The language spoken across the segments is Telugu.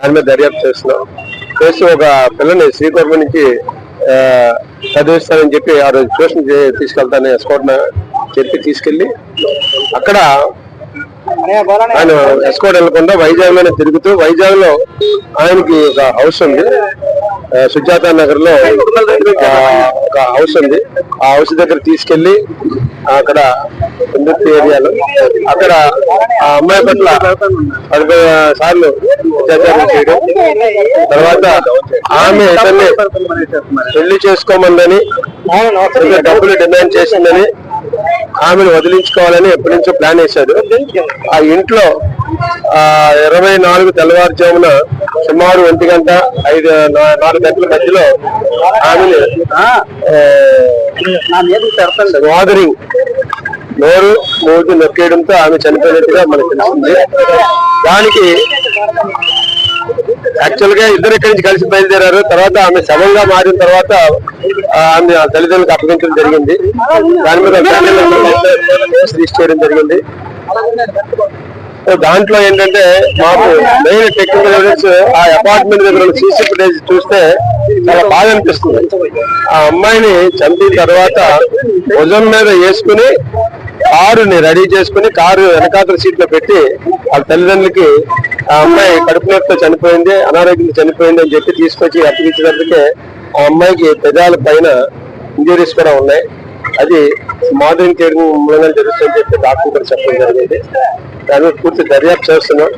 దాని మీద దర్యాప్తు చేస్తున్నాం. చేసి ఒక పిల్లని శ్రీకాకుళం నుంచి చదివిస్తానని చెప్పి ఆ రోజు ట్యూషన్ తీసుకెళ్తానని ఎస్కాట్ చెప్పి తీసుకెళ్లి అక్కడ ఆయన ఎస్కాట్ వెళ్లకుండా వైజాగ్ లోనే తిరుగుతూ, వైజాగ్ లో ఆయనకి ఒక హౌస్ ఉంది, సుజాత నగర్ లో ఒక హౌస్ ఉంది. ఆ హౌస్ దగ్గర తీసుకెళ్లి అక్కడ ఇండస్ట్రీ ఏరియాలో అక్కడ ఆ అమ్మాయి పట్ల 15 సార్లు అత్యాచారం చేయడం, తర్వాత ఆమె ఇతన్ని పెళ్లి చేసుకోమందని డబ్బులు డిమాండ్ చేసిందని ఆమెను వదిలించుకోవాలని ఎప్పటి నుంచో ప్లాన్ వేశాడు. ఆ ఇంట్లో 24 తెల్లవారుజామున సుమారు 1 గంట 4 గంటల మధ్యలో ఆమెను వాదరింగ్ నోరు మూతి నొక్కేయడంతో ఆమె చనిపోయినట్టుగా మనకు తెలిసింది. దానికి యాక్చువల్ గా ఇద్దరు ఇక్కడి నుంచి కలిసి బయలుదేరారు. తర్వాత ఆమె శవంగా మారిన తర్వాత ఆమె తల్లిదండ్రులకు అప్పగించడం జరిగింది. దాని మీద రిజిస్టర్ చేయడం జరిగింది. దాంట్లో ఏంటంటే మాకు మెయిన్ టెక్నికల్ ఎవిడెన్స్ ఆ అపార్ట్మెంట్ దగ్గర సీసీ ఫుటేజ్ చూస్తే చాలా బాగా అనిపిస్తుంది. ఆ అమ్మాయిని చంపిన తర్వాత భుజం మీద వేసుకుని కారుని రెడీ చేసుకుని కారు వెనకాతల సీట్ లో పెట్టి వాళ్ళ తల్లిదండ్రులకి ఆ అమ్మాయి కడుపు నొప్పితో చనిపోయింది, అనారోగ్యంతో చనిపోయింది అని చెప్పి తీసుకొచ్చి అప్పగించేటప్పటికే ఆ అమ్మాయికి పెదాల పైన ఇంజరీస్ కూడా ఉన్నాయి. అది మాడరింగ్ చేయడం మూలంగా జరుగుతుందని చెప్పి డాక్టర్ కూడా చెప్పడం జరిగింది. దాని మీద పూర్తి దర్యాప్తు చేస్తున్నాం.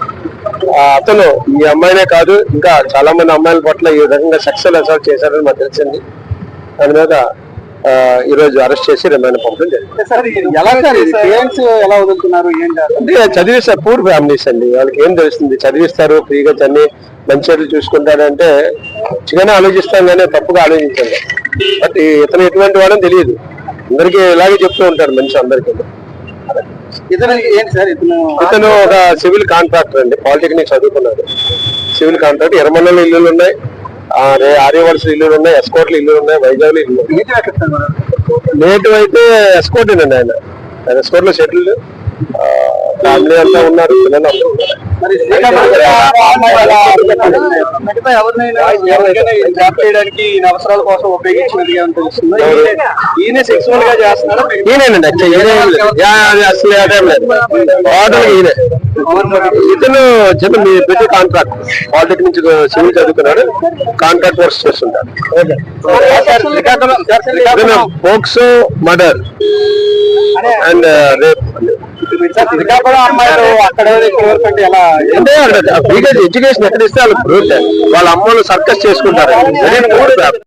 అతను ఈ అమ్మాయినే కాదు, ఇంకా చాలా మంది అమ్మాయిల పట్ల ఈ విధంగా సెక్సువల్ అసాల్ట్ చేశారని మాకు తెలిసింది. దాని మీద ఈ రోజు అరెస్ట్ చేసి రిమాండ్ పంపడం జరిగింది. చదివిస్తారు పూర్ ఫ్యామిలీస్ అండి, వాళ్ళకి ఏం తెలుస్తుంది? చదివిస్తారు, ఫ్రీగా చదివి మంచి చెట్లు చూసుకుంటారంటే చిన్నగానే ఆలోచిస్తాం కానీ తప్పుగా ఆలోచించండి. బట్ ఇతను ఎటువంటి వాడని తెలియదు, అందరికీ ఇలాగే చెప్తూ ఉంటారు మనిషి అందరికీ. ఇతను ఒక సివిల్ కాంట్రాక్టర్ అండి, పాలిటెక్నిక్ చదువుకున్నాడు. Civil contractor. ఎర్రమన్నలో ఇల్లులు ఉన్నాయి, ఆర్యవలస ఇల్లులు ఉన్నాయి, ఎస్కోట్లు ఇల్లులు ఉన్నాయి, వైజాగ్ లో ఇల్లు. నేటివ్ అయితే ఎస్కోట్ అండి. ఆయన ఎస్కోట్ లో సెటిల్, ఫ్యామిలీ అంతా ఉన్నారు, పిల్లలు అందరూ ఉన్నారు. అవసరాల కోసం ఇతను చిన్న పెద్ద కాంట్రాక్ట్, పాలిటెక్నిక్ సివిల్ చదువుకున్నాడు, కాంట్రాక్ట్ వర్క్స్ చేస్తుంటారు. POCSO, murder and rape. Education ఎక్కడ ఇస్తే వాళ్ళ అమ్మలు సర్కస్ చేసుకుంటారు.